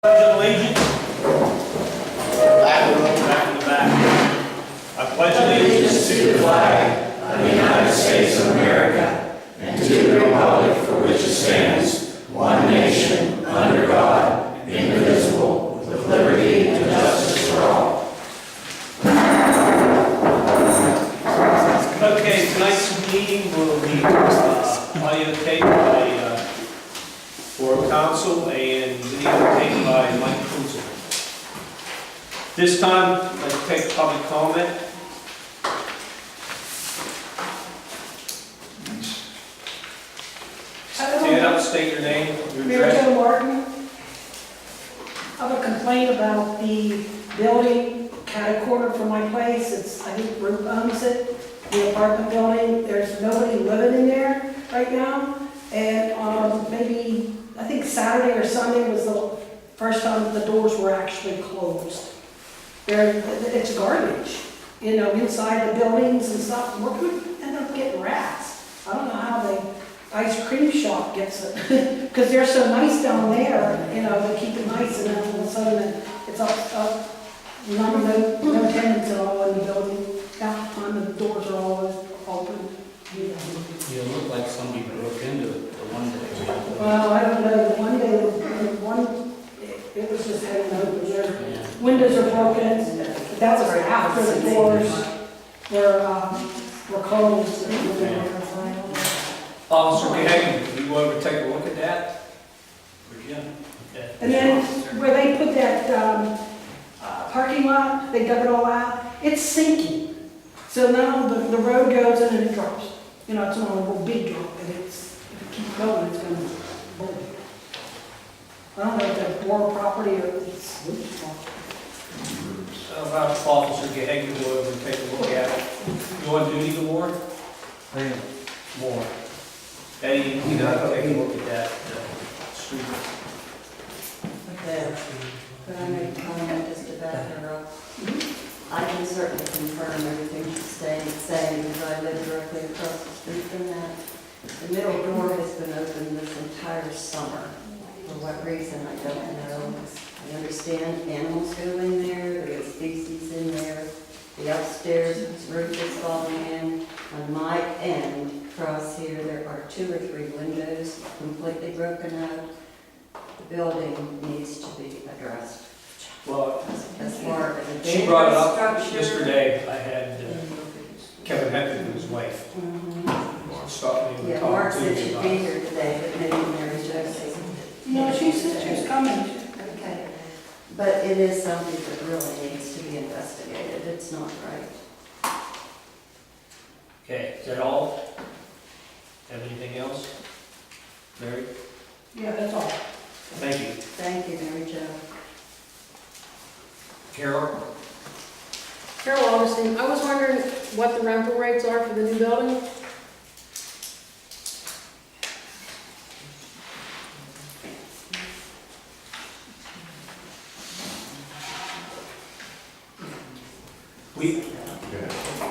Allegiance. Back in the back. I pledge allegiance to the flag of the United States of America and to the republic for which it stands, one nation, under God, indivisible, with liberty and justice for all. Okay, tonight's meeting will be audio tape by Borough Council and video tape by Mike Kunzel. This time, let's take public comment. Stand up, state your name, your Mayor address. Joe Martin. I have a complaint about the building cat a corner from my place. It's, I think Ruth owns it, the apartment building. There's nobody living in there right now. And maybe, I think Saturday or Sunday was the first time the doors were actually closed. It's garbage, you know, inside the buildings and stuff. We're going to end up getting rats. I don't know how the ice cream shop gets it, because they're so nice down there, you know, they keep it nice, and then all of a sudden it's up, no tenants at all in the building. Half the time the doors are always open. You look like somebody broke into it the one day. Well, I don't know, the one day, it was just hanging open there. Yeah. Windows are broken, that was after the doors were closed. Officer Gahagan, you want to take a look at that? Virginia. Okay. And then where they put that parking lot, they dug it all out, it's sinking. So now the road goes in and it drops. You know, it's not a real big drop, and if it keeps going, it's going to boom. I don't know if that's Borough property or it's Luke's property. How about Officer Gahagan go over and take a look at it? You want duty to more? More. Eddie, you gotta take a look at that street. Okay, could I make a comment just to back her up? I can certainly confirm everything she's saying because I live directly across the street from that. The middle door has been open this entire summer. For what reason, I don't know. I understand animals go in there, there is feces in there. The upstairs roof is falling in. On my end, across here, there are 2 or 3 windows completely broken out. The building needs to be addressed. Well, As far as a she brought it up structure. yesterday. I had Kevin Hector, his wife, stop me Yeah, and Mark talk to said me she'd about be it. here today, but maybe Mary Jo says. No, she said she was coming. Okay, but it is something that really needs to be investigated. It's not right. Okay, is that all? Have anything else? Mary? Yeah, that's all. Thank you. Thank you, Mary Jo. Carol? Carol Augustine, I was wondering what the rental rates are for the new building?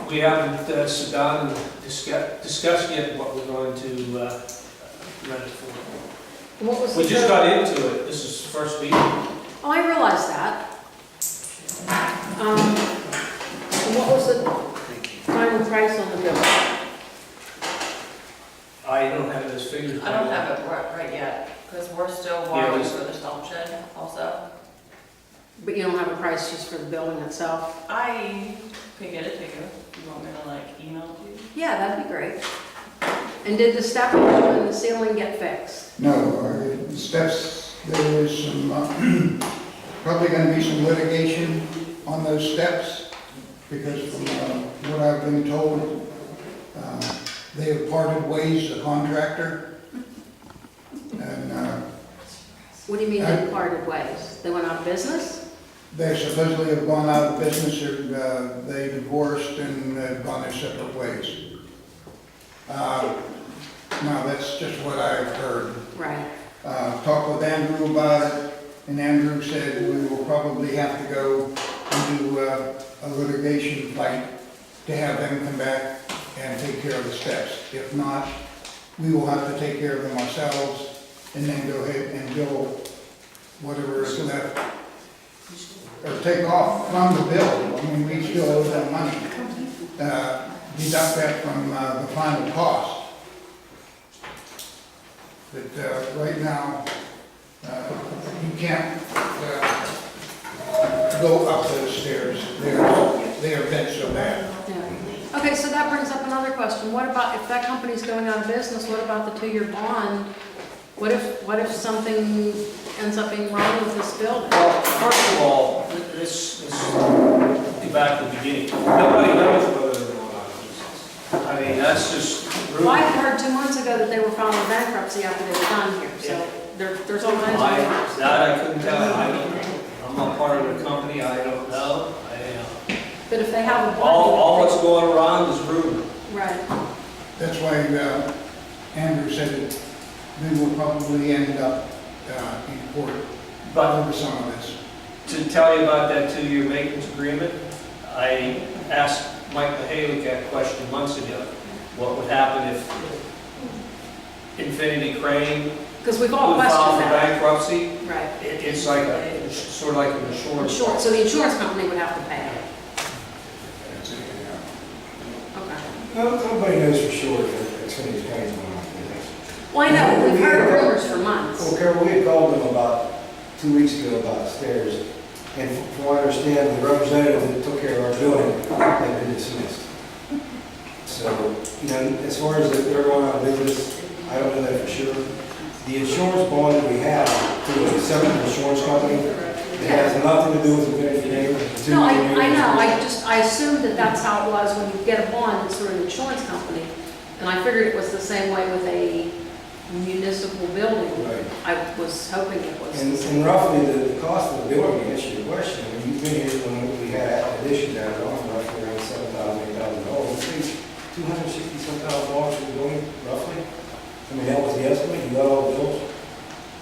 We haven't sat down and discussed yet what we're going to rent it for. What was We the just total? got into it. This is the first meeting. Oh, I realize that. And what was the final price on the building? I don't have those figures. I don't have it right yet, because we're still borrowing for the stump shed also. But you don't have a price just for the building itself? I could get it to you. You want me to like email it to you? Yeah, that'd be great. And did the stepping and the ceiling get fixed? No, the steps, there was some, probably going to be some litigation on those steps, because from what I've been told, they have parted ways, the contractor. And What do you mean they parted ways? They went out of business? they supposedly have gone out of business, or they divorced and have gone their separate ways. Now, that's just what I've heard. Right. Talked with Andrew about it, and Andrew said we will probably have to go and do a litigation fight to have them come back and take care of the steps. If not, we will have to take care of them ourselves and then go ahead and bill whatever is left, or take off from the bill. I mean, we still owe them money. Deduct that from the final cost. But right now, you can't go up those stairs. They are bent so bad. Yeah. Okay, so that brings up another question. What about, if that company's going out of business, what about the 2-year bond? What if something ends up being wrong with this building? Well, first of all, let's go back to the beginning. Nobody knows whether they're going out of business. I mean, that's just rude. Well, I heard 2 months ago that they were filing bankruptcy after they were done here, so there's all kinds of rumors. That I couldn't tell you. I don't know. I'm not part of the company. I don't know. But if they have a bond. All that's going around is rumor. Right. That's why Andrew said that we will probably end up in court But over some of this. to tell you about that 2-year maintenance agreement, I asked Mike Mahalik that question months ago. What would happen if Infinity Crane Because we've all would file questioned for that. bankruptcy? Right. It's like sort of like an insurance. Insurance, so the insurance company would have to pay it. That's it, yeah. Okay. Nobody knows for sure if Xfinity's going to business. Well, I know, we've heard rumors for months. Well, Carol, we had called them about 2 weeks ago about stairs, and from what I understand, the representative that took care of our building had been dismissed. So, as far as if they're going out of business, I don't know that for sure. The insurance bond that we have through a separate insurance company, it has nothing to do with Infinity Name. No, I know, I assumed that that's how it was when you get a bond, it's through an insurance company. And I figured it was the same way with a municipal building. Right. I was hoping it was. And roughly, the cost of the building, to answer your question, when you've been here when we had additions added on, roughly around $7,000, $8,000. It's $260,000 for the building, roughly. I mean, that was the estimate. You got all the bills.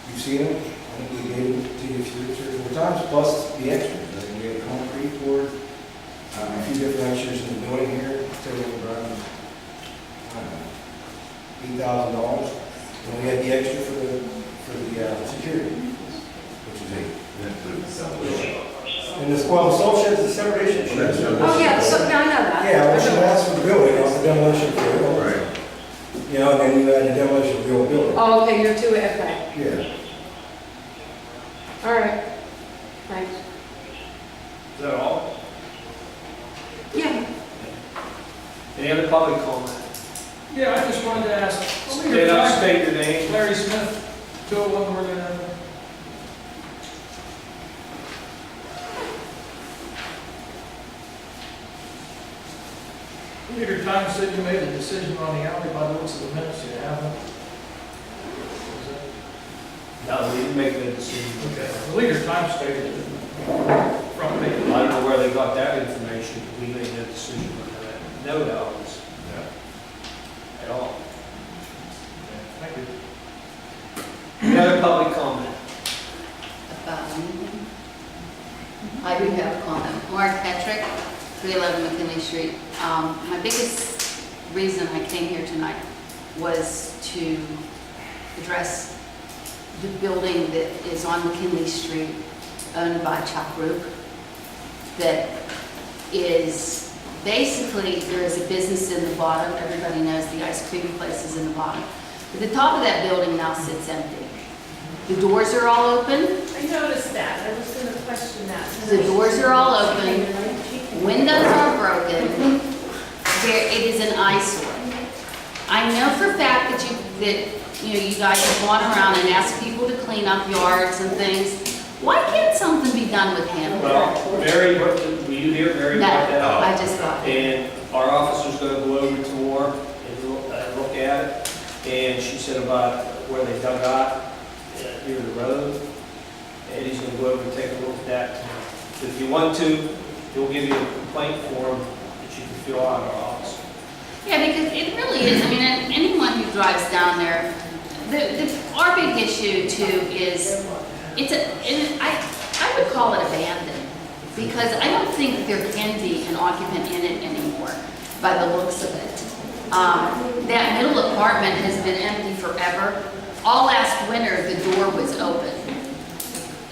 You've seen them. I think we gave them to you 3 or 4 times, plus the extras. I mean, we had concrete poured, a few different extras in the building here, totaling around $8,000. And we had the extra for the security, which is and the salt shed's a separate issue. Oh, yeah, so, yeah, I know that. Yeah, well, she asked for the building, off the demolition for the building. Right. And then you had the demolition of the old building. Oh, okay, you're too, okay. Yeah. All right, thanks. Is that all? Yeah. Any other public comment? Yeah, I just wanted to ask, Did I state your name? Larry Smith, 201 Northern Avenue. Leader Time said you made a decision on the alley by the looks of the minutes, you haven't? No, we didn't make that decision. Okay, the Leader Time stated it. Front page. I don't know where they got that information. We made that decision on that. No dollars. At all. Thank you. Any other public comment? About anything? I do have a comment. Mark Patrick, 311 McKinley Street. My biggest reason I came here tonight was to address the building that is on McKinley Street, owned by Chuck Rook, that is basically, there is a business in the bottom. Everybody knows the ice cream place is in the bottom. But the top of that building now sits empty. The doors are all open. I noticed that, I was gonna question that. The doors are all open. Windows are broken. It is an eyesore. I know for a fact that you guys have gone around and asked people to clean up yards and things. Why can't something be done with handwork? Well, Mary, were you here? Mary No, brought that up. I just thought. And our officer's gonna go over tomorrow and look at it. And she said about where they dug out near the road. And he's gonna go over and take a look at that. If you want to, he'll give you a complaint form that you can fill out in our office. Yeah, because it really is. I mean, anyone who drives down there, our big issue too is I would call it abandoned, because I don't think there can be an occupant in it anymore by the looks of it. That middle apartment has been empty forever. All last winter, the door was open.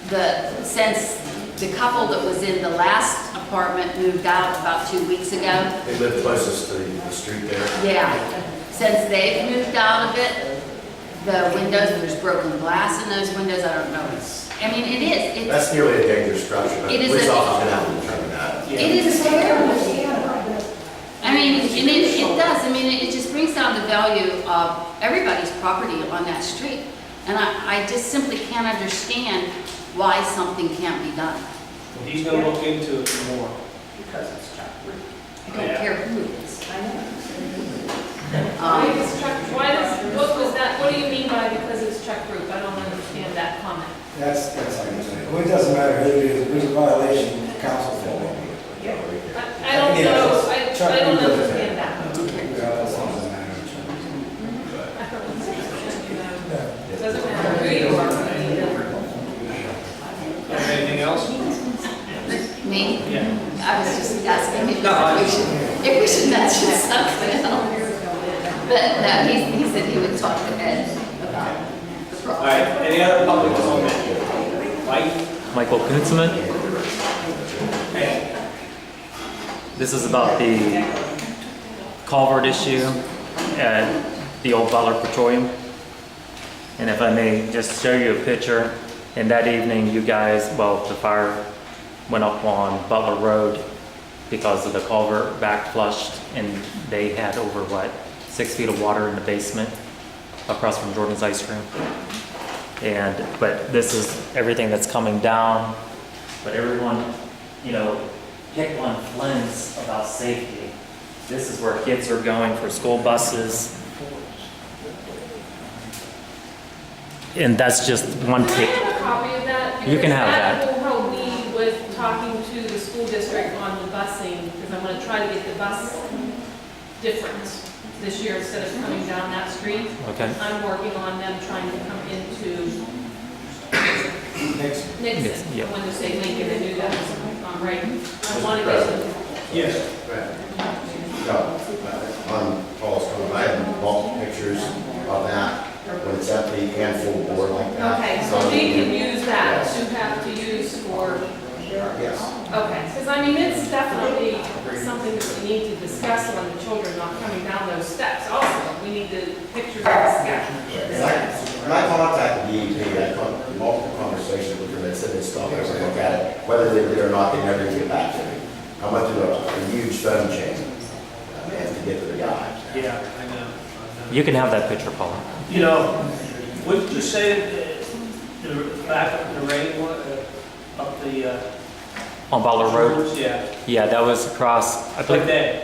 since the couple that was in the last apartment moved out about 2 weeks ago, They live closest to the street there. yeah, since they've moved out of it, the windows, there's broken glass in those windows, I don't know. I mean, it is, it's, That's nearly a dangerous structure, but It the is police a- officer's gonna have to determine that. it is terrible. I mean, and it does, I mean, it just brings down the value of everybody's property on that street. And I just simply can't understand why something can't be done. He's gonna look into it more. Because it's Chuck Root. I don't care who it is. Why is Chuck, what was that, what do you mean by because it's Chuck Root? I don't understand that comment. That's how you say it. Well, it doesn't matter who it is, there's a violation, the council fall. I don't know, I don't understand that. It doesn't matter who you are. Anything else? Me? Yeah. I was just asking if we should mention something else. But no, he said he would talk to Ed about the All problem. right, any other public comment? Mike? Wkcm. Hey. This is about the culvert issue at the old Butler Petroleum. And if I may just show you a picture, and that evening you guys, well, the fire went up on Butler Road because of the culvert back flushed, and they had over, 6 feet of water in the basement across from Jordan's Ice Cream. But this is everything that's coming down. But everyone, pick on Flynn's about safety. This is where kids are going for school buses. And that's just one Can I pick. have a copy of that? You can have that. Because that will help me with talking to the school district on the busing, because I'm gonna try to get the bus difference this year instead of coming down that street. Okay. I'm working on them trying to come into Next. Nixon. Yep. I wanted to say Lincoln, I knew that was right. I want to get them. Yes. On Paul's comment, I have multiple pictures of that when it's empty and full bore like that. Okay, so we can use that to have to use for, Yes. okay. Because I mean, it's definitely something that we need to discuss when the children are not coming down those steps. Also, we need the pictures of the steps. When I contacted the DEP, I had multiple conversations with them, they said they stopped over and look at it, whether they did or not, they never get back to me. I went through a huge phone chain, to get to the guy. Yeah, I know. You can have that picture, Paula. What did you say, the back up the rain, up the, On Butler Road? Yeah. Yeah, that was across, I What believe, day?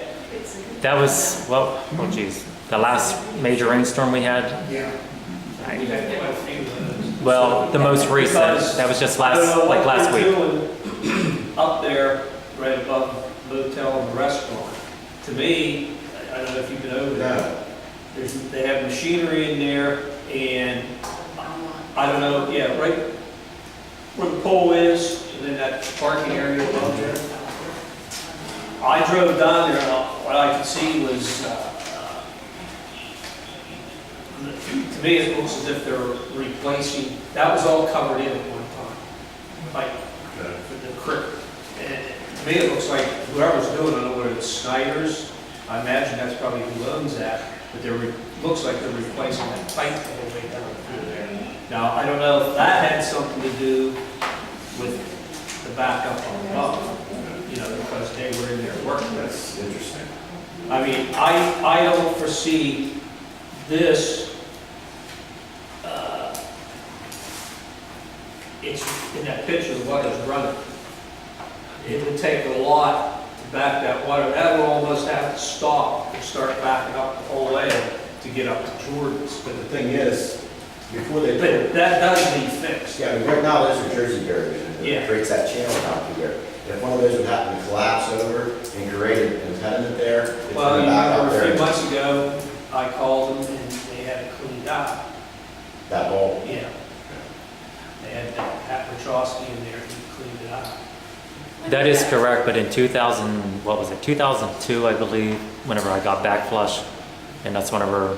that was, the last major rainstorm we had. Yeah. We had quite a few of those. Well, the most recent, Because that was just I don't know what last they're week. doing up there, right above the motel and the restaurant. To me, I don't know if you've been over there. They have machinery in there, and I don't know, yeah, right where the pole is, and then that parking area above there. I drove down there, and what I could see was, to me, it looks as if they're replacing, that was all covered in at one time, like, the creek. And to me, it looks like whoever's doing it, I don't know whether it's Snyder's, I imagine that's probably who owns that, but looks like they're replacing that pipe the whole way down through there. Now, I don't know if that had something to do with the backup on top, because they were in there working. That's interesting. I mean, I don't foresee this, it's in that picture, the water's running. It would take a lot to back that water. That would almost have to stop and start backing up the whole way to get up to Jordan's. But the thing is, before they But that does need fixed. yeah, I mean, right now, those are Jersey barriers, and Yeah. it creates that channel down through there. If one of those would happen to collapse over and create an impediment there, it's Well, going you to back up remember a few there. months ago, I called them and they had it cleaned out. That hole. Yeah. They had Pat Wachowski in there, he cleaned it out. That is correct, but in 2002, I believe, whenever I got back flush, and that's whenever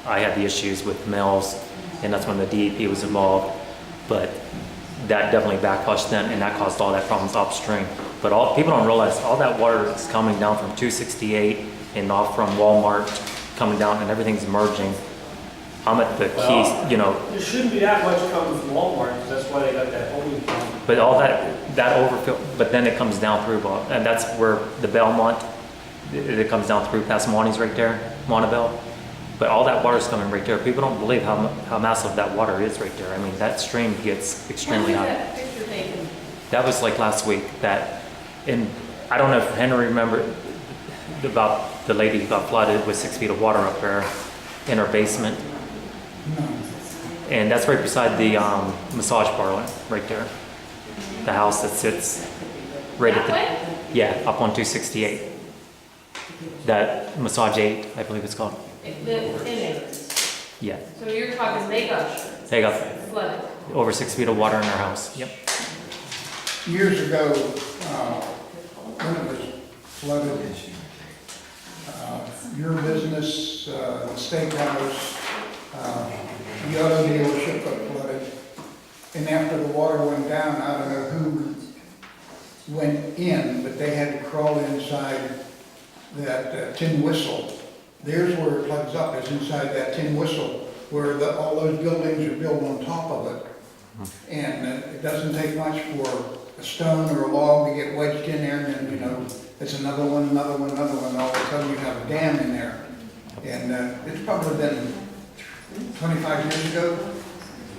I had the issues with mills, and that's when the DEP was involved. But that definitely backflushed them, and that caused all that problems upstream. But people don't realize all that water is coming down from 268 and off from Walmart, coming down, and everything's merging. I'm at the Well, keys, you know, There shouldn't be that much coming from Walmart, because that's why they got that holding pond. but all that overfill, but then it comes down through, and that's where the Belmont, it comes down through past Monty's right there, Montebell. But all that water's coming right there. People don't believe how massive that water is right there. I mean, that stream gets extremely When was high. that picture taken? That was like last week, and I don't know if Henry remembered about the lady who got flooded with 6 feet of water up there in her basement. And that's right beside the massage parlor, right there. The house that sits right at That way? yeah, up on 268. That Massage 8, I believe it's called. Yeah, So you're talking they got they got flooded. over 6 feet of water in their house. Yep. Years ago, when it was flooded, your business, the steakhouse, the auto dealership got flooded. And after the water went down, I don't know who went in, but they had to crawl inside that tin whistle. There's where it plugs up, is inside that tin whistle, where all those buildings are built on top of it. And it doesn't take much for a stone or a log to get wedged in there, and then, you know, it's another one, another one, another one, all of a sudden you have a dam in there. And it's probably been 25 years ago.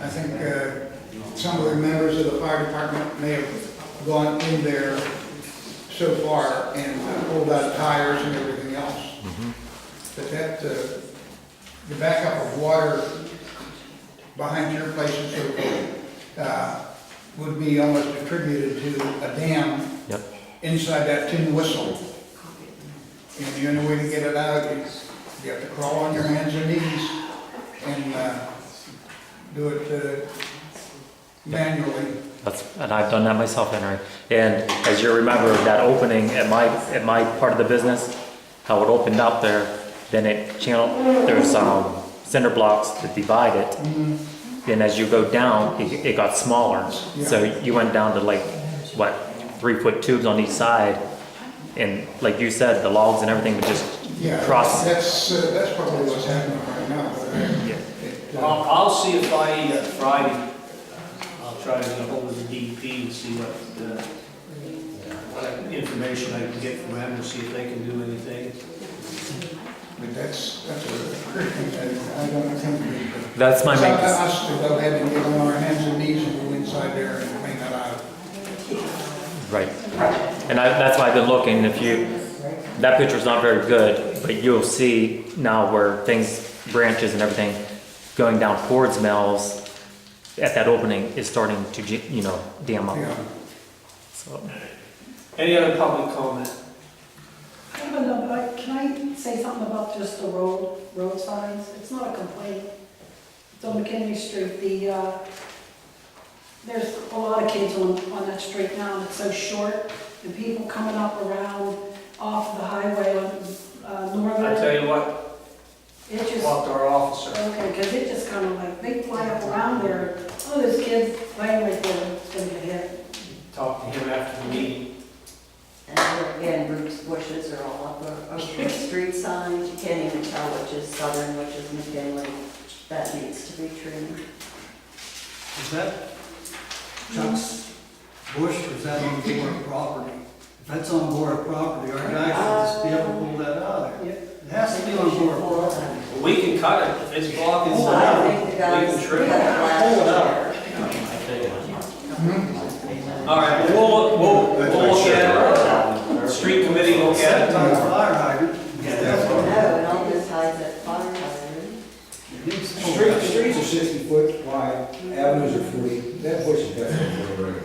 I think some of the members of the fire department may have gone in there so far and pulled out tires and everything else. But the backup of water behind your places would be almost attributed to a dam Yep. inside that tin whistle. And the only way to get it out is you have to crawl on your hands and knees and do it manually. And I've done that myself, Henry. And as you remember, that opening at my part of the business, how it opened up there, then it channeled. There's cinder blocks that divide it. Then as you go down, it got smaller. Yeah. So you went down to like what, 3-foot tubes on each side, and like you said, the logs and everything would just Yeah, cross. that's probably what's happening right now. Yeah. I'll see if Friday, I'll try to get a hold of the DEP and see what information I can get from them to see if they can do anything. But that's a Christian thing. I don't think That's my it's main. up to us to go ahead and get on our hands and knees and go inside there and clean that out. Right. And that's why I've been looking. That picture's not very good, but you'll see now where branches and everything going down towards Mel's at that opening is starting to, dam up. Yeah. So, Any other public comment? Can I say something about just the road signs? It's not a complaint. It's on McKinley Street. There's a lot of kids on that street now, and it's so short, and people coming up around off the highway on Northern. I tell you what, It just, talk to our officer. okay, because it just kind of like, they fly up around there. Oh, there's kids playing right there, it's gonna get hit. Talk to him after the meeting. And there again, roots, bushes are all up over street signs. You can't even tell which is Southern, which is McKinley. That needs to be trimmed. Is that Chuck's bush, or is that on Gore property? If that's on Gore property, our guy should just be able to pull that out of there. It has to be on Gore property. We can cut it, if it's blocking the I road, think the we guys can cut trim it it. last year. All right, we'll look at it. Street committee look at it. Sometimes fire hydrant. No, it all just hides at fire hydrant. Streets are 60 foot wide, avenues are 40, that bush is definitely for the road.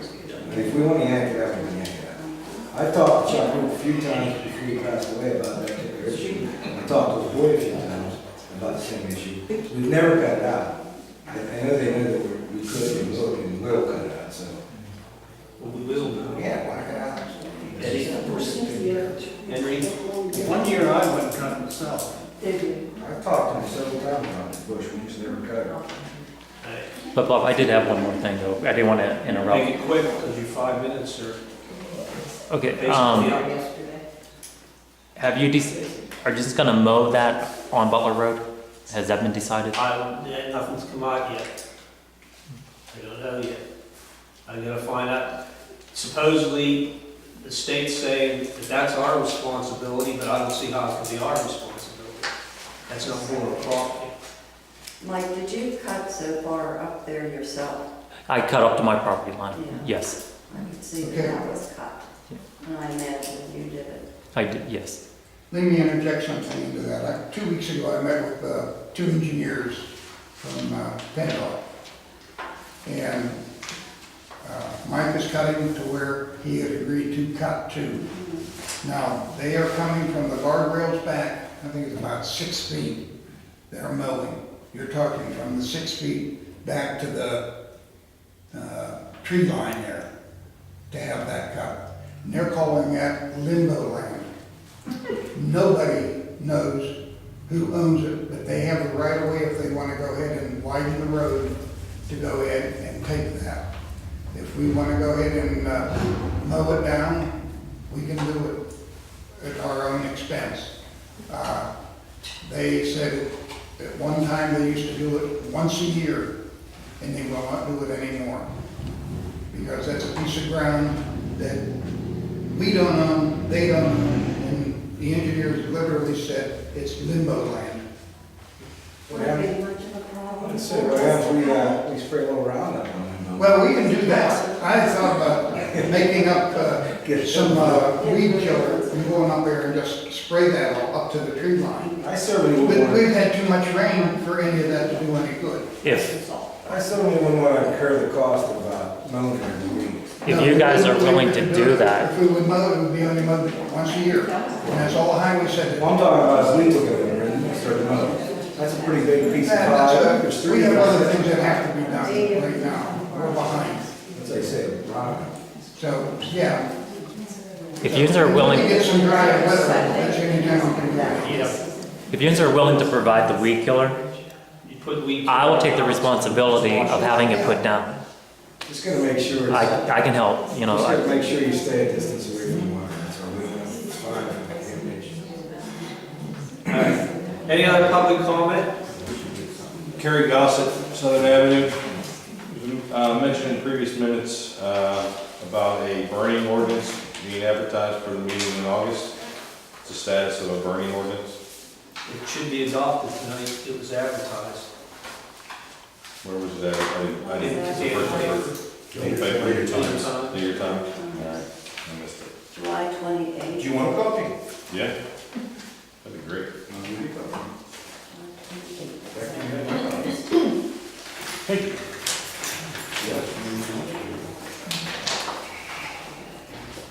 And if we want to yank it out, we can yank it out. I've talked to Chuck a few times before he passed away about that particular issue. I talked to his boy a few times about the same issue. We've never cut it out. I know they know that we could and will cut it out, so. We will. Yeah, whack it out. Eddie? Henry? One year I went and cut it myself. Did you? I've talked to him several times about this bush, we just never cut it. I But Bob, I did have one more thing though. I didn't want to interrupt. Make it quick, because your 5 minutes are Okay, basically up. Yesterday. have you, are you just gonna mow that on Butler Road? Has that been decided? Nothing's come out yet. I don't know yet. I gotta find out. Supposedly, the state's saying that that's our responsibility, but I don't see how it can be our responsibility. That's not borough property. Mike, did you cut so far up there yourself? I cut up to my property line. Yeah. Yes, I could see Okay. that was cut. And I imagine you did it. I did, yes. Let me interject something into that. 2 weeks ago, I met with 2 engineers from PennDOT. And Mike is cutting to where he had agreed to cut to. Now, they are coming from the guardrails back, I think it's about 6 feet. They're mowing. You're talking from the 6 feet back to the tree line there to have that cut. And they're calling that limbo land. Nobody knows who owns it, but they have the right of way if they want to go ahead and widen the road to go ahead and take that. If we want to go ahead and mow it down, we can do it at our own expense. They said at one time they used to do it once a year, and they will not do it anymore. Because that's a piece of ground that we don't own, they don't own, and the engineers literally said it's limbo land. What Would it happens? be much of a problem? Let's see, what happens, we spray a little Roundup on them. Well, we can do that. I thought about making up some weed killer and going up there and just spray that all up to the tree line. I certainly But wouldn't want, we've had too much rain for any of that to do any good. If incur the cost of mowing every week. If you guys are willing to do that, If we would mow, it would be only mowed once a year. And that's all the highway said. What I'm talking about is we took it over and started mowing. That's a pretty big piece of product. There's We three have of other us. things that have to be done right now. We're behind. As I say, Roundup. So, yeah. if you are We willing, get some dry weather, that's any time we can do that. if you are willing to provide the weed killer, You put weed. I will take the responsibility of having it put down. Just gotta make sure, I can help, you know. just gotta make sure you stay a distance away from the water. That's all we know. It's fine. I can't reach. Any other public comment? Kerry Gossett, Southern Avenue. Mentioned in previous minutes about a burning ordinance being advertised for the meeting in August. What's the status of a burning ordinance? It should be adopted tonight. It was advertised. Where was that? I didn't. It's the first the paper. New York Times. Times. New York Times. All right, I missed it. July 28th. Do you want a copy? Yeah, that'd be great. I'll give you a copy.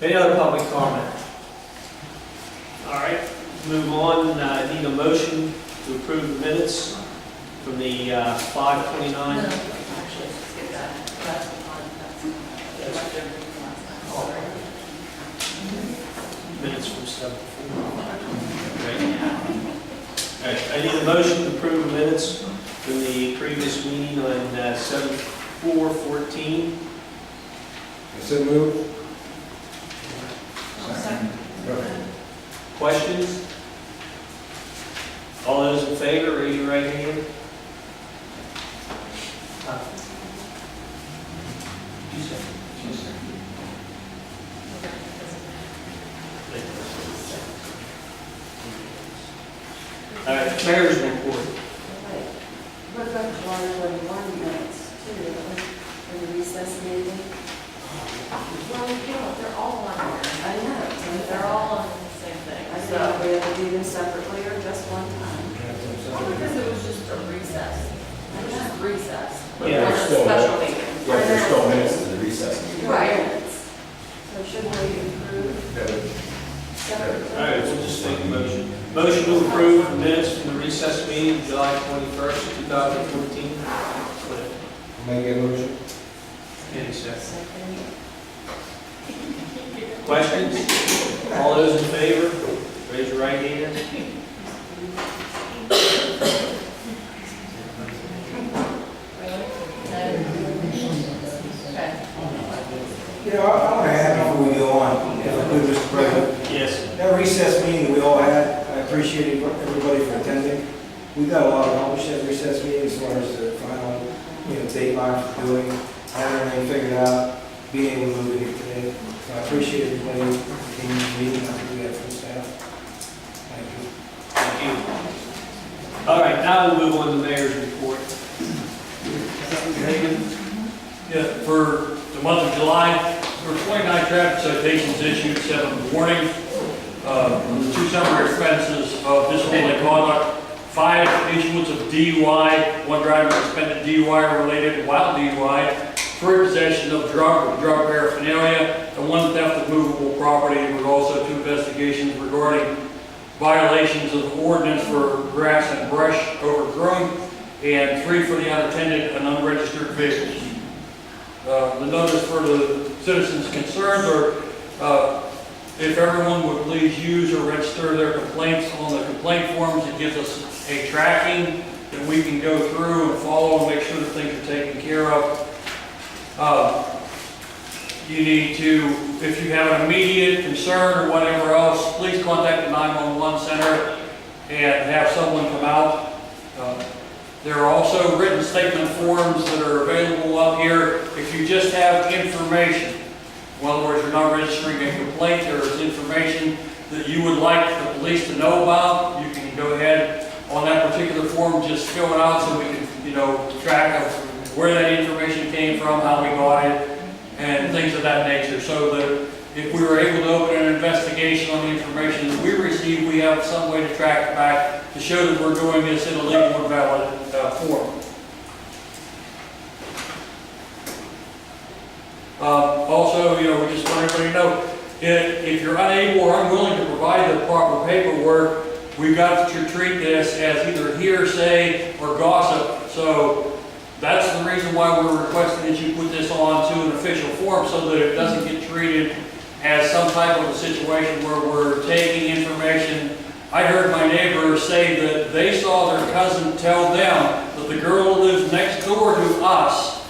Any other public comment? All right, move on. I need a motion to approve the minutes from the 5/29. Actually, skip that. That's fine. That's left everything from last time. Minutes from 7/4. I need a motion to approve the minutes from the previous meeting on 7/4/14. I said move. Questions? All those in favor, raise your right hand. All right, mayor's report. What about July 21 minutes too, for the recess meeting? Well, you know, they're all on there. I know, They're all on the same thing. I don't know if we have to do them separately or just one time. Well, because it was just a recess. It was just recess. Yeah, Or a still- special meeting. Yeah, there's still minutes to the recess meeting. Right. So shouldn't we approve separately? All right, we'll just take a motion. Motion to approve minutes from the recess meeting, July 21st, 2014. Make a motion. Any second? Second. Questions? All those in favor, raise your right hand. You know, I want to add before we go on, if I could, Mr. President. Yes. That recess meeting that we all had, I appreciate everybody for attending. We got a lot accomplished at recess meeting as far as the final, date line for doing, having everything figured out, being able to move it here today. So I appreciate everybody who came to the meeting. I think we have full staff. Thank you. Thank you. All right, now we'll move on to the mayor's report. Yeah, for the month of July, there were 29 traffic citations issued, 7 warnings. The 2 summary offenses of disorderly conduct, 5 issuance of DUI, 1 driver suspended DUI related to wild DUI, 3 possession of drug paraphernalia, and 1 theft of movable property. There were also 2 investigations regarding violations of the ordinance for grass and brush overgrown, and 3 for the unattended and unregistered vehicles. The notice for the citizens concerned are, if everyone would please use or register their complaints on the complaint forms, it gives us a tracking that we can go through and follow and make sure that things are taken care of. You need to, if you have an immediate concern or whatever else, please contact the 911 center and have someone come out. There are also written statement forms that are available up here if you just have information. In other words, you're not registering a complaint, there is information that you would like the police to know about. You can go ahead on that particular form, just fill it out so we can, track of where that information came from, how we got it, and things of that nature. So that if we were able to open an investigation on the information that we received, we have some way to track it back to show that we're doing this in a legal and valid form. Also, we just want everybody to know, if you're unable or unwilling to provide the proper paperwork, we've got to treat this as either hearsay or gossip. So that's the reason why we're requesting that you put this on to an official form so that it doesn't get treated as some type of a situation where we're taking information. I heard my neighbor say that they saw their cousin tell them that the girl who lives next door to us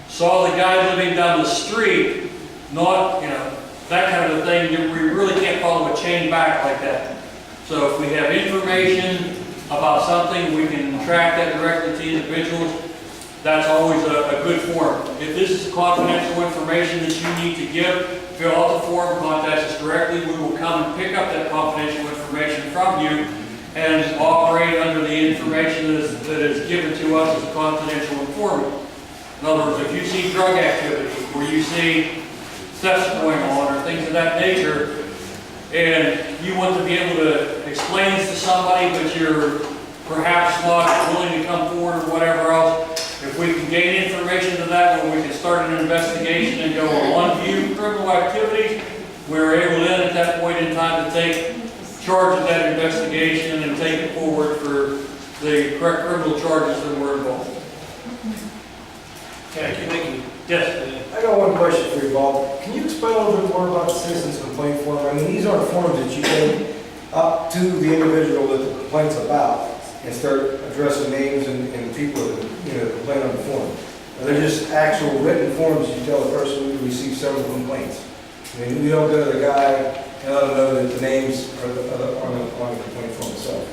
saw the guy living down the street, not, that kind of a thing. We really can't follow a chain back like that. So if we have information about something, we can track that directly to individuals. That's always a good form. If this is confidential information that you need to give, fill out the form, contact us directly. We will come and pick up that confidential information from you and operate under the information that is given to us as a confidential informant. In other words, if you see drug activity or you see thefts going on or things of that nature, and you want to be able to explain this to somebody, but you're perhaps not willing to come forward or whatever else, if we can gain information to that where we can start an investigation and go on view criminal activities, we're able then at that point in time to take charge of that investigation and take it forward for the correct criminal charges that were involved. Okay, thank you. Yes. I got one question for you, Bob. Can you explain a little bit more about the citizens complaint form? I mean, these aren't forms that you take up to the individual that the complaint's about and start addressing names and people that, complain on the form. They're just actual written forms you tell the person we received several complaints. I mean, we don't go to the guy and let them know that the names are on the complaint form itself.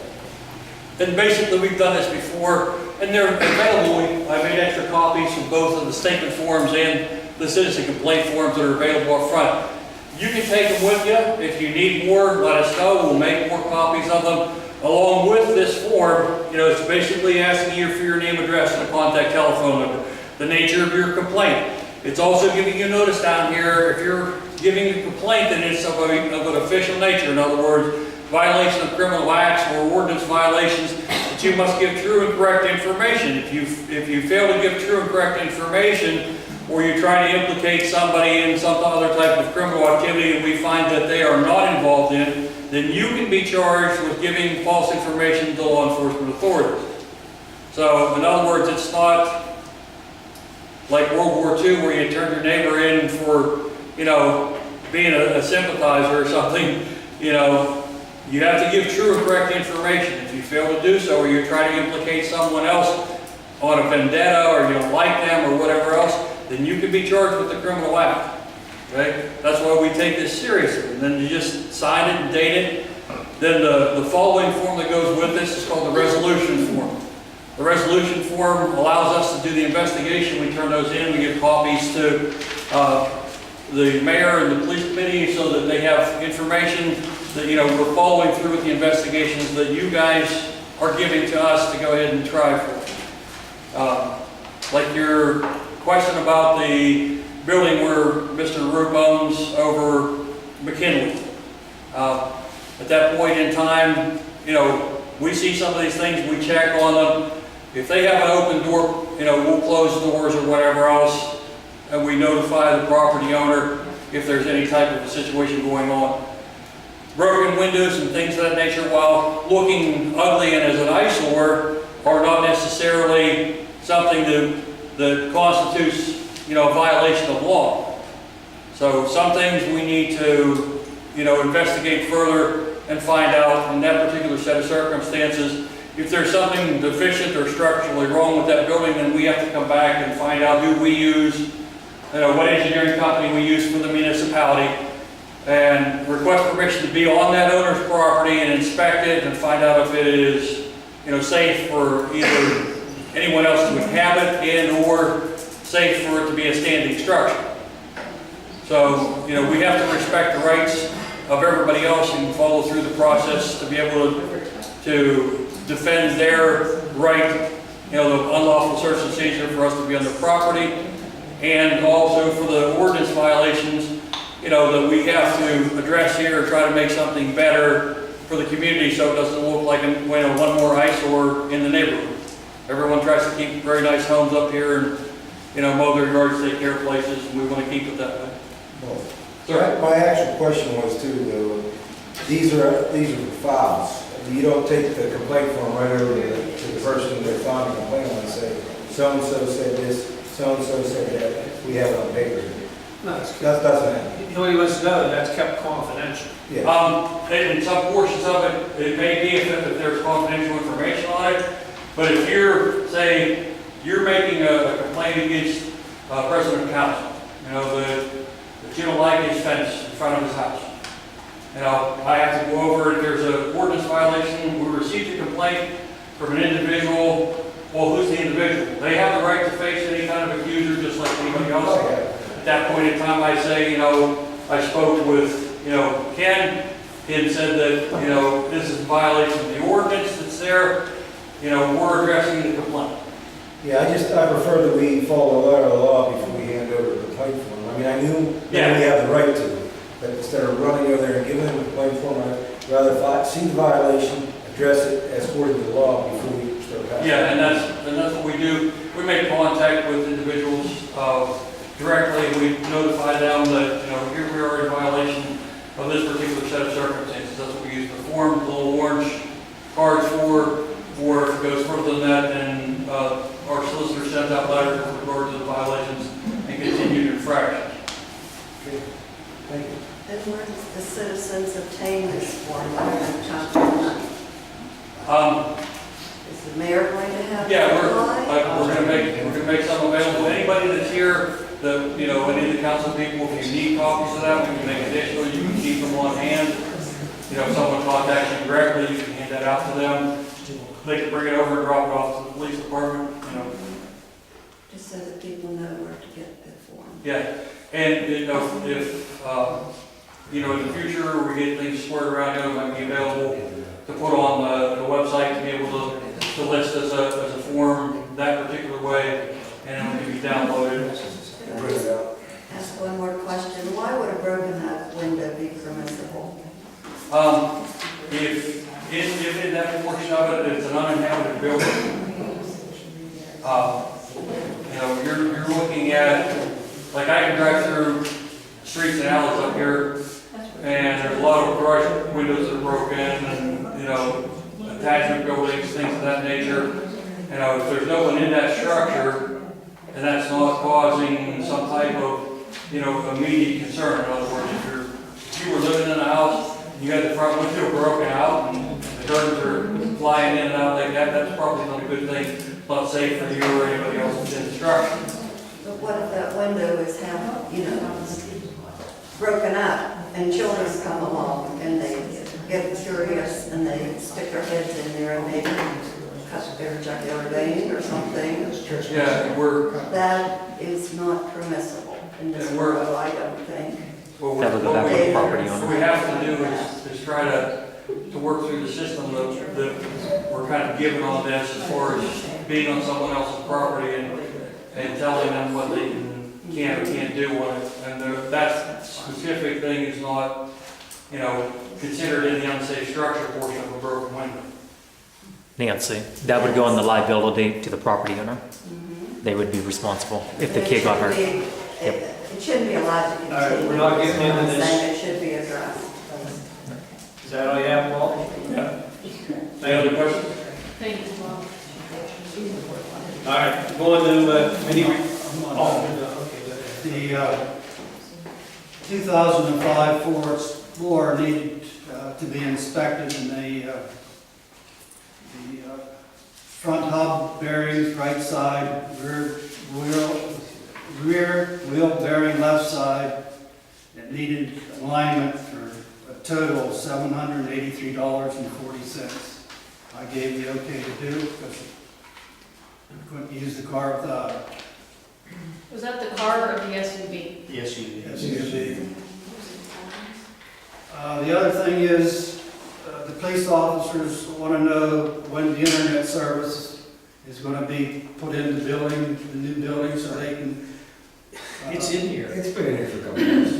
And basically, we've done this before, and they're available. I made extra copies from both of the statement forms and the citizen complaint forms that are available up front. You can take them with you. If you need more, let us know. We'll make more copies of them. Along with this form, it's basically asking you for your name, address, and a contact telephone number, the nature of your complaint. It's also giving you notice down here, if you're giving a complaint that it's of an official nature, in other words, violation of criminal acts or ordinance violations, that you must give true and correct information. If you fail to give true and correct information, or you try to implicate somebody in some other type of criminal activity and we find that they are not involved in, then you can be charged with giving false information to law enforcement authorities. So, in other words, it's not like World War II where you turn your neighbor in for, being a sympathizer or something. You have to give true and correct information. If you fail to do so, or you're trying to implicate someone else on a vendetta, or you don't like them, or whatever else, then you can be charged with the criminal act. Okay? That's why we take this seriously. And then you just sign it and date it. Then the following form that goes with this is called the resolution form. The resolution form allows us to do the investigation. We turn those in, we give copies to the mayor and the police committee so that they have information that, we're following through with the investigations that you guys are giving to us to go ahead and try for. Like your question about the building where Mr. Roop owns over McKinley. At that point in time, we see some of these things, we check on them. If they have an open door, we'll close doors or whatever else, and we notify the property owner if there's any type of a situation going on. Broken windows and things of that nature, while looking ugly and as an eyesore, are not necessarily something that constitutes, a violation of law. So some things we need to, investigate further and find out in that particular set of circumstances. If there's something deficient or structurally wrong with that building, then we have to come back and find out who we use, what engineering company we use for the municipality, and request permission to be on that owner's property and inspect it and find out if it is, safe for either anyone else to inhabit and or safe for it to be a standing structure. So, we have to respect the rights of everybody else and follow through the process to be able to defend their right, the unlawful search and seizure for us to be on their property, and also for the ordinance violations, that we have to address here, try to make something better for the community so it doesn't look like one more eyesore in the neighborhood. Everyone tries to keep very nice homes up here and, mow their yards, take care of places, and we want to keep it that way. Well, my actual question was too, though, these are files. You don't take the complaint form right over to the person they're filing a complaint on and say, so-and-so said this, so-and-so said that, we have it on paper. No, That doesn't happen. nobody wants to know, that's kept confidential. Yeah. In some portions of it, it may be if there's confidential information on it, but if you're making a complaint against President of Council, that you don't like his fence in front of his house. I have to go over if there's an ordinance violation. We received a complaint from an individual. Well, who's the individual? They have the right to face any kind of accuser just like anybody else. At that point in time, I say, I spoke with, Ken. Ken said that, this is a violation of the ordinance that's there. We're addressing the complaint. Yeah, I prefer that we follow the letter of the law before we hand over the complaint form. I mean, I knew that we have the right to, but instead of running over there and giving them a complaint form, I'd rather see the violation, address it as according to the law before we start passing. Yeah, and that's what we do. We make contact with individuals directly. We notify them that, here we are in violation of this particular set of circumstances. That's what we use the form, the little orange cards for, or if it goes further than that, then our solicitor sends out letters with regard to the violations and continued infractions. Okay. Thank you. And where does the citizens obtain this form? Is the mayor going to have? Yeah, we're apply? gonna make some available. Anybody that's here, any of the council people, if you need copies of that, we can make additional. You can keep them on hand. If someone contacts you directly, you can hand that out to them. They can bring it over and drop it off to the police department. Just so that people know where to get the form. Yeah, and if in the future we get things squared around, it might be available to put on the website to be able to list as a form that particular way, and it can be downloaded. Ask one more question. Why would a broken window be permissible? If in that portion of it, it's an uninhabited building, you're looking at, like I can drive through streets and alleys up here, and there's a lot of garage windows that are broken, and, attachment buildings, things of that nature. If there's no one in that structure, and that's not causing some type of, immediate concern. In other words, if you were living in a house, and you had the front window broken out, and the curtains are flying in and out like that, that's probably not a good thing. It's not safe for you or anybody else within the structure. But what if that window is broken up, and children come along, and they get curious, and they stick their heads in there, and maybe cut their jugular vein or something. Yeah, we're, That is not permissible in this And we're- world, I don't think. what That would go back to the property owner. what we have to do is try to work through the system that we're kind of given on this as far as being on someone else's property and telling them what they can or can't do on it. And that specific thing is not, considered in the unsafe structure portion of a broken window. Nancy, that would go on the liability to the property owner. They would be responsible if the kid got hurt. It shouldn't be allowed to continue. All right, we're not getting into I'm this. saying it should be addressed. Is that all you have, Paul? Yeah. Any other questions? Thank you, Bob. All right, going to committee. The 2005 Ford Explorer needed to be inspected, and the front hub bearings, right side, rear wheel bearing, left side, it needed alignment for a total of $783.40. I gave the okay to do because I couldn't use the car without it. Was that the car or the SUV? Yes, you As you can see. The other thing is, the police officers want to know when the internet service is going to be put in the building, the new building, so they can. It's in here. It's been in here for a couple of years.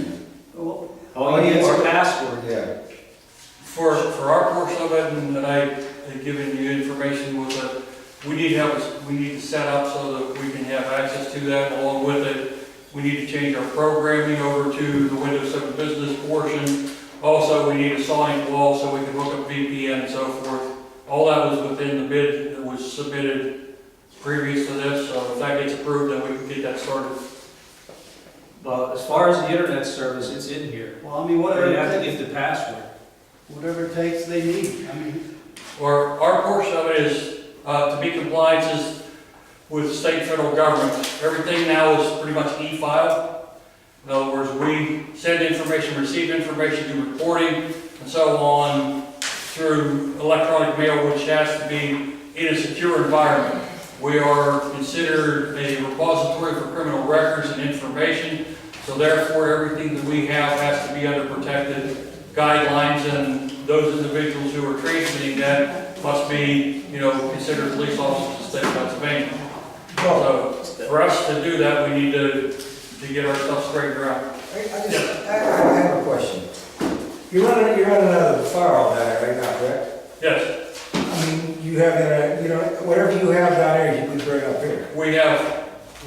Well, All you need is a password. Yeah. For our portion of it, and I had given you information, was that we need to set up so that we can have access to that. Along with it, we need to change our programming over to the Windows 7 Business portion. Also, we need a sonic wall so we can hook up VPN and so forth. All that was within the bid that was submitted previous to this, so if that gets approved, then we can get that started. But as far as the internet service, it's in here. Well, I mean, You whatever have to it takes, give the password. whatever it takes, they need. I mean, Our portion of it is to be compliances with state and federal government. Everything now is pretty much e-file. In other words, we send information, receive information, do reporting, and so on through electronic mail, which has to be in a secure environment. We are considered a repository for criminal records and information, so therefore everything that we have has to be under protected guidelines, and those individuals who are transmitting that must be, considered police officers in the state of Pennsylvania. So for us to do that, we need to get our stuff straightened out. I have a question. You're running out of the firewall down there right now, correct? Yes, I mean, you have that, whatever you have down there, you can bring up here. we have,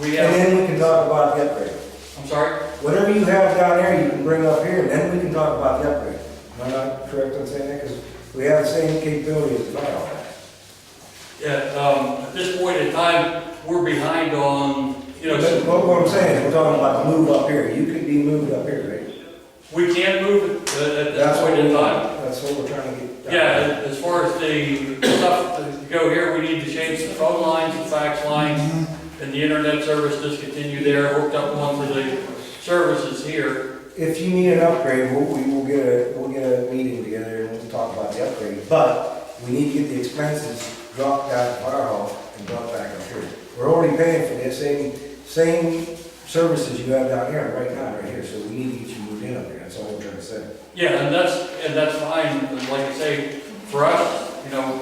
And then we can talk about the upgrade. I'm sorry? Whatever you have down there, you can bring up here, and then we can talk about the upgrade. Am I not correct in saying that? Because we have the same capability as the firewall. Yeah, at this point in time, we're behind on, But what I'm saying is, we're talking about the move up here. You can be moved up here, right? we can't move it at this That's point in time. That's what we're trying to get. Yeah, as far as the stuff to go here, we need to change the phone lines, the fax lines, and the internet service discontinued there, hooked up one for the services here. If you need an upgrade, we'll get a meeting together and we'll talk about the upgrade. But we need to get the expenses dropped out of our hall and brought back up here. We're already paying for the same services you have down here right now, right here. So we need to get you moved in up here. That's all we're trying to say. Yeah, and that's fine, and like I say, for us,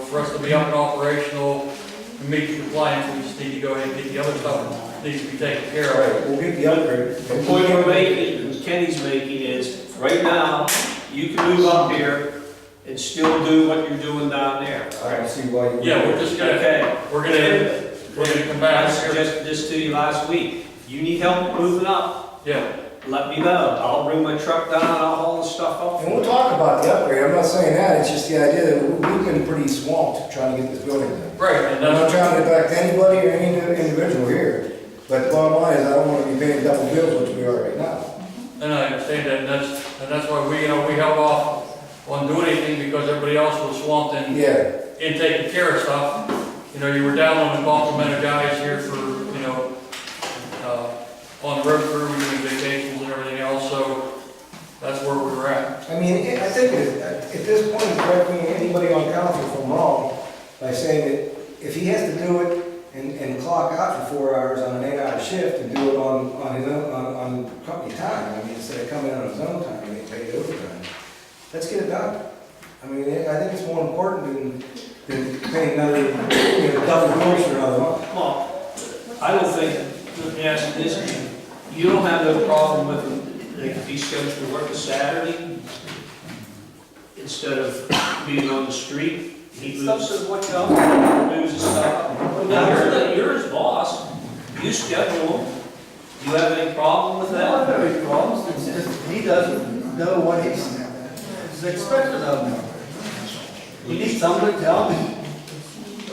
for us to be up and operational, and meet the compliance, we just need to go ahead and get the other stuff that needs to be taken care All of. right, we'll get the upgrade. The point we're making, Kenny's making is, right now, you can move up here and still do what you're doing down there. I don't see why you. Yeah, we're just gonna, Okay. we're gonna come back I here. suggested this to you last week. If you need help moving up, Yeah, let me know. I'll bring my truck down and I'll haul the stuff up. And we'll talk about the upgrade. I'm not saying that. It's just the idea that we've been pretty swamped trying to get this building done. right, and I'm not that's, trying to attack anybody or any individual here, but the bottom line is I don't want to be paying double bills, which we are right now. and I understand that, and that's why we held off on doing anything, because everybody else was swamped Yeah, in taking care of stuff. You were down on the complement of guys here for, on the road crew, we doing vacations and everything else, so I mean, I think at this point, correct me, anybody on council if I'm wrong, by saying that if he has to do it and clock out for 4 hours on an 8-hour shift and do it on his own, on company time, I mean, instead of coming on his own time and get paid overtime, let's get it done. I mean, I think it's more important than paying another, double portion or another month. Well, I don't think, let me ask you this, you don't have no problem with him, like, if he's scheduled to work a Saturday, instead of being on the street, he moves his stuff. Now, you're his boss, you schedule him, you have any problem with I don't that? have any problems, it's just, he doesn't know what he's expected of him. You need somebody to tell me,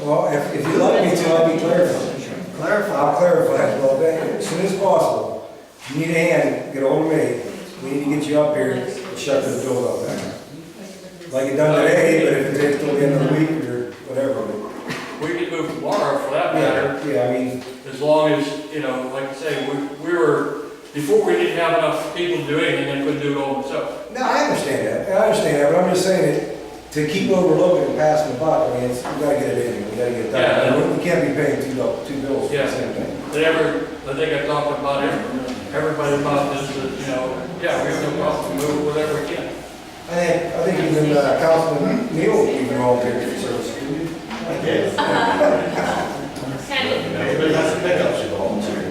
Well, if you'd like me to, I'll be clarified. clarify. I'll clarify it, well, as soon as possible. If you need a hand, get ahold of me. We need to get you up here and shut the door up there. Like you done today, but if it takes till the end of the week or whatever. We could move tomorrow for that matter, Yeah, I mean, as long as, like I say, we were, before we didn't have enough people to do anything, I couldn't do it all myself. no, I understand that, but I'm just saying that to keep overlooking and passing the buck, I mean, we gotta get it in, we gotta get it done. Yeah. We can't be paying two bills for the same thing. I think I talked about everybody about this, that, yeah, we have no problem, move whatever we can. I think even Councilman Neal, you can all take your service.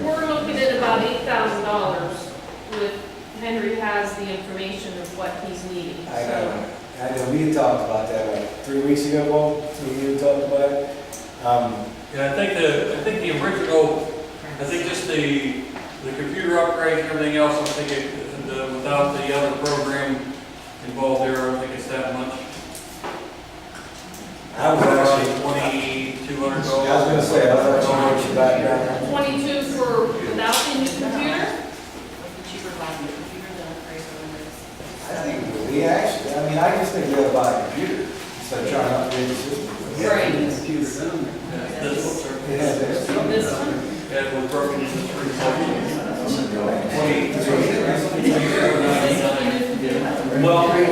We're looking at about $8,000 with, Henry has the information of what he's needing. I know, we had talked about that like 3 weeks ago, Paul, we had talked about it. Yeah, I think the original, I think just the computer upgrade and everything else, I think without the other program involved there, I don't think it's that much. I was actually, $2,200. I was gonna say, I was actually going to back down. 22 for without the new computer? I think we actually, I just think we ought to buy a computer instead of trying to upgrade the system. Right. This one, It has this. This one? yeah, it was broken into 3 sections. Well, then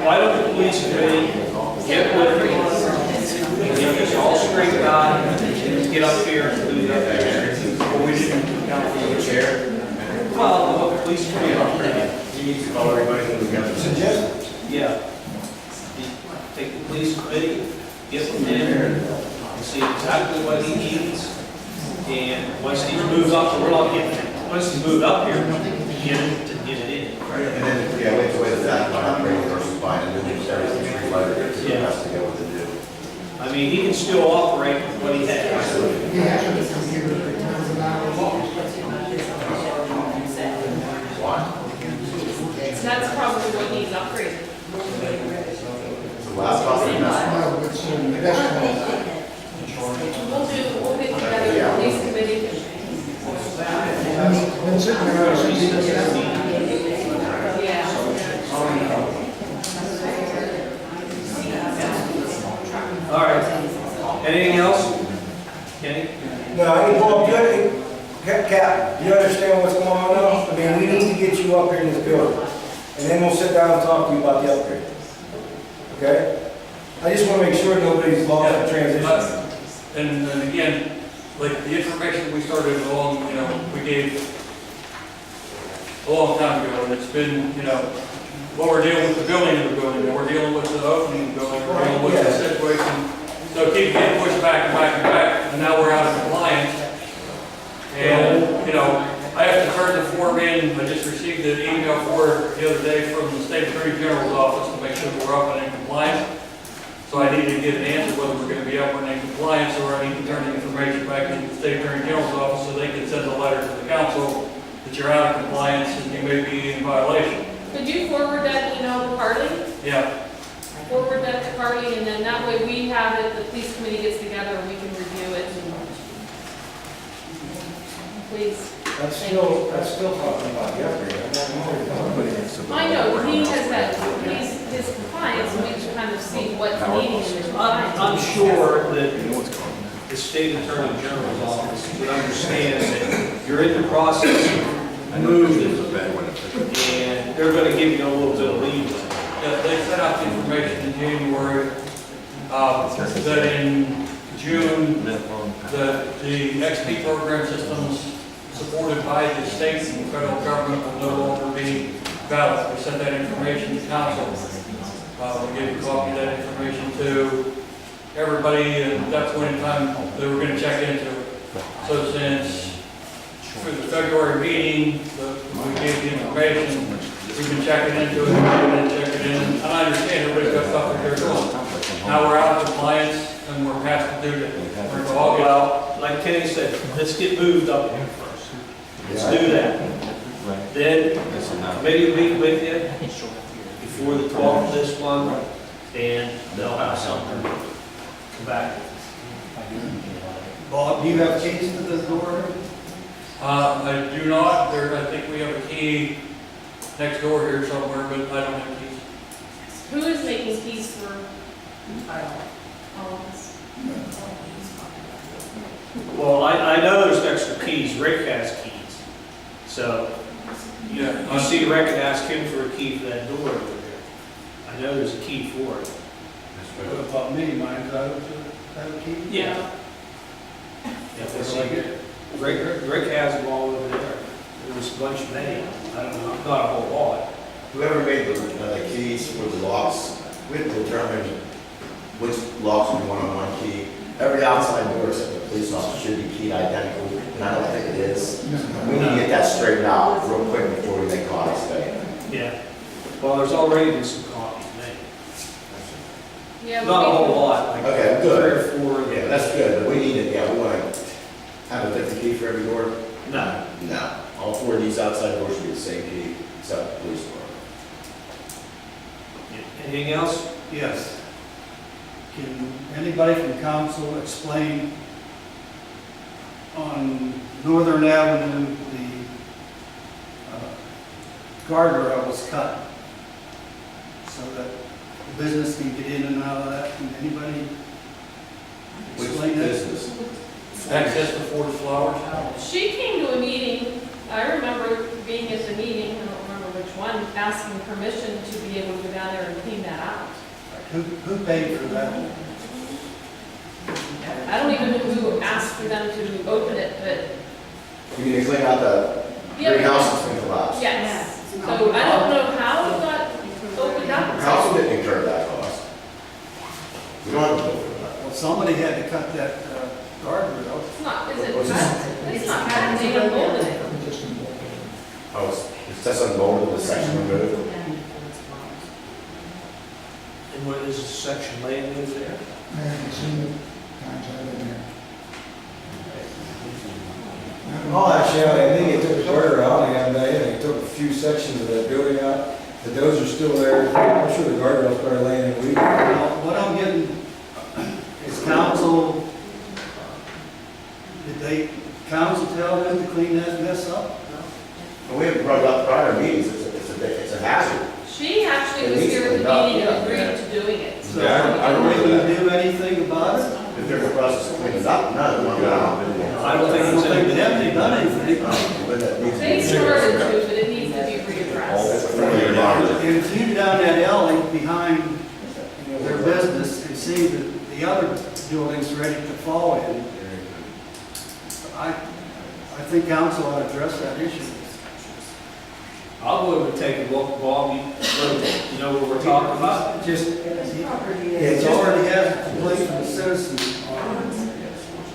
why don't the police committee get with me, get this all straightened out, get up here and do that. Or we didn't count for the chair. Well, the police committee, You need to call everybody together. Suggest, yeah. Take the police committee, get them in there, and see exactly what he needs. And once he's moved up, we're not getting, once he's moved up here, get it in. And then, yeah, we have to wait the fact about upgrading versus buying a new one, everything's reflected, so it has to go with the new. I mean, he can still operate with what he has. He has a computer that turns it on and off. Why? That's probably what needs upgraded. The laptop and desktop. No, it's a desktop. We'll get together with the police committee. It's been sitting there since he was out. Yeah. All right. Anything else? Kenny? no, hey, Paul, Cap, you understand what's going on now? I mean, we need to get you up here in this building, and then we'll sit down and talk to you about the upgrade. Okay? I just want to make sure nobody's lost in transition. And again, like the information we started along, we gave a long time ago, and it's been, what we're dealing with the building of the building, and we're dealing with the opening of the building, we're dealing with the situation. So keep getting pushed back and back and back, and now we're out of compliance. And, I have to turn the form in. I just received an email for it the other day from the State Attorney General's office to make sure that we're up and in compliance. So I need to get an answer whether we're going to be up and in compliance, or I need to turn the information back to the State Attorney General's office so they can send a letter to the council that you're out of compliance and you may be in violation. Could you forward that email to Carly? Yeah. Forward that to Carly, and then that way we have it, the police committee gets together and we can review it. Please. That's still talking about the upgrade. I know, he has that, his compliance, and we can kind of see what's needing in his compliance. I'm sure that the state attorney general's office would understand that you're in the process of moving, and they're gonna give you a little bit of leeway. Yeah, they sent out the information in January, that in June, the XP program systems supported by the state and federal government will no longer be valid. We sent that information to council. We gave a copy of that information to everybody, and that's when in time they were gonna check into it. So since for the February meeting, we gave the information, we've been checking into it, and checking in, and I understand everybody's got stuff that they're doing. Now we're out of compliance, and we're past the due date. We're into August. Well, like Kenny said, let's get moved up here first. Let's do that. Then, committee will meet with you before the 12th of this one, and they'll have something to come back. Bob, do you have keys to the door? I do not, I think we have a key next door here somewhere, but I don't have keys. Who is making keys for all of us? Well, I know there's extra keys. Rick has keys. So, you see Rick and ask him for a key for that door over there. I know there's a key for it. What about me, mine, do I have a key? Yeah. Yeah, we'll see. Rick has them all over there. There was a bunch made. I don't know, not a whole lot. Whoever made the keys for the locks, we have to determine which locks we want on one key. Every outside door except the police officer should be keyed identical, and I don't think it is. We need to get that straightened out real quick before we make copies today. Yeah. Well, there's already been some copies made. Yeah, Not a whole lot, like Okay, 3 or good. 4. Yeah, that's good, but we need to, yeah, we want to have a different key for every door. No. No, all 4 of these outside doors should be the same key, except the police door. Anything else? Yes. Can anybody from council explain on Northern Avenue, the guardrail was cut so that the business can get in and out of that? Can anybody Which explain that? business? Access to Ford's Flowers. She came to a meeting, I remember being at the meeting, I don't remember which one, asking permission to be able to go down there and clean that out. Who paid for that? I don't even know who asked for them to open it, but You need to clean out the greenhouse and clean the lots. yes. So I don't know how it got opened up. Council didn't incur that cost. We don't have to pay for that. Well, somebody had to cut that guardrail. It's not, is it cut? It's not cut, they don't mold it. Oh, it's just unmolded, the section removed. And what is this section laying over there? I haven't seen it, times I've been there. Oh, actually, I think they took the guardrail out the other day, and they took a few sections of that building out. The doors are still there. I'm sure the guardrail's probably laying in a week. What I'm getting is council, council tell them to clean that mess up? But we haven't brought it up prior meetings, it's a hazard. She actually was here at the meeting and agreed to doing it. So Yeah, I don't can know we do anything about it? If there's a process to clean it up, no, we want to. I don't think I don't think they have done anything. But that needs to be. They started to, but it needs to be readdressed. If you go down that alley behind their business and see that the other building's ready to fall in, I think council ought to address that issue. I'll go over and take a look, Bob, you know what we're talking about? It's already has a complaint from the citizen on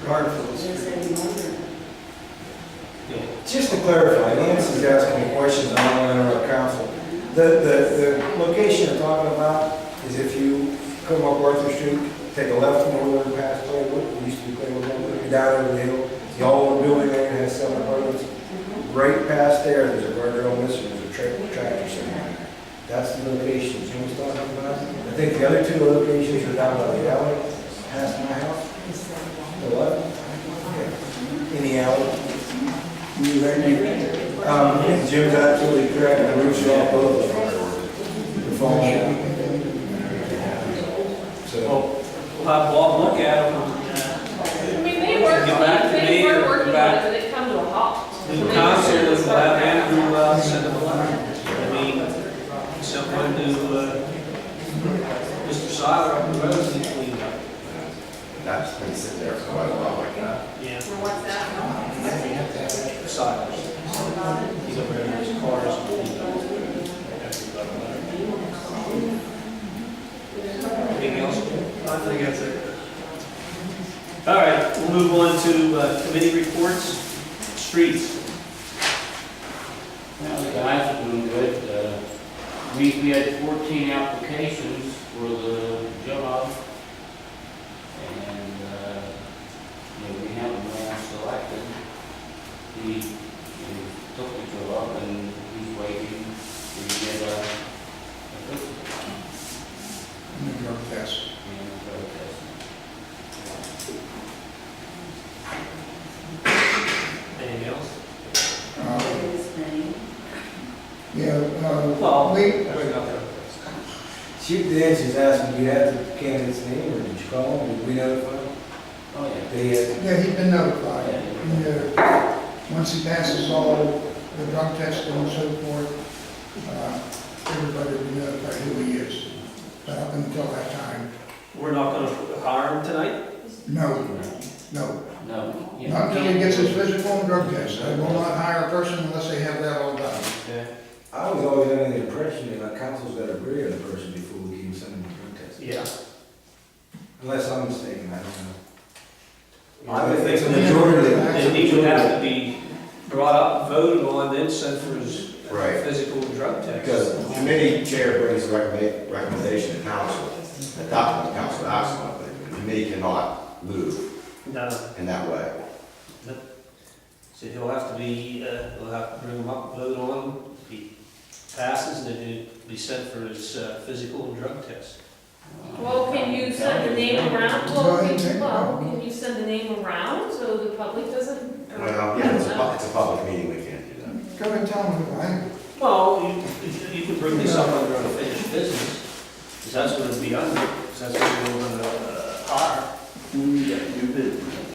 Garfield Street. Just to clarify, Nancy's asking me questions, I don't want to interrupt council. The location you're talking about is if you come up Arthur Street, take a left from over past Playwood, we used to be Playwood, you're down over the hill, the old building there has 7 apartments. Right past there, there's a guardrail missing, there's a tractor sitting there. That's the location, you know what I'm talking about? I think the other 2 locations are down by the alley, past my house. The what? Yeah. In the alley. Jim's absolutely correct, the roofs are all both. They're falling out. So, We'll have Bob look at them. I mean, they were, Get back to they me were or working on back- it, but it come to a halt. The council will have Andrew send them a letter. I mean, going to, Mr. Seiler up the road to be cleaned up. That's been sitting there for quite a while. Yeah. For what's that? Silence. He's over there in his cars. Anything else? I think that's it. All right, we'll move on to committee reports. Streets. Well, the guys are doing good. We had 14 applications for the job. And, we have a man selected. He took the job and he's waiting to get a physical And the drug test. and a drug test. Anything else? His name. Well, we, Chief Dancy's asking, do you have the candidate's name, or did you call him, did we notify him? Oh, yeah. They had, yeah, he's been notified. And, once he passes all the drug testing and so forth, everybody will be notified who he is. But up until that time, we're not going to hire him tonight? no. No. Not until he gets his physical and drug test. I will not hire a person unless they have that all done. Okay. I was always under the impression that our council's got to agree on the person before we can send them to drug test. Yeah. Unless I'm mistaken, I don't know. I would think the majority, and he would have to be brought up, voted on, then sent for his Right. physical and drug test. Because the committee chair brings a recommendation to council, adopted the council acts on it, but the committee cannot move No, in that way. so he'll have to be, we'll have to bring him up, vote on him. If he passes, then he'll be sent for his physical and drug test. Well, can you send the name around? Go Well, ahead, take it. can you send the name around so the public doesn't? Well, yeah, it's a public meeting, we can't do that. Go ahead and tell him, right? Well, you can bring this up under unfinished business, because that's what it'd be under, because that's what we're going to hire. New business.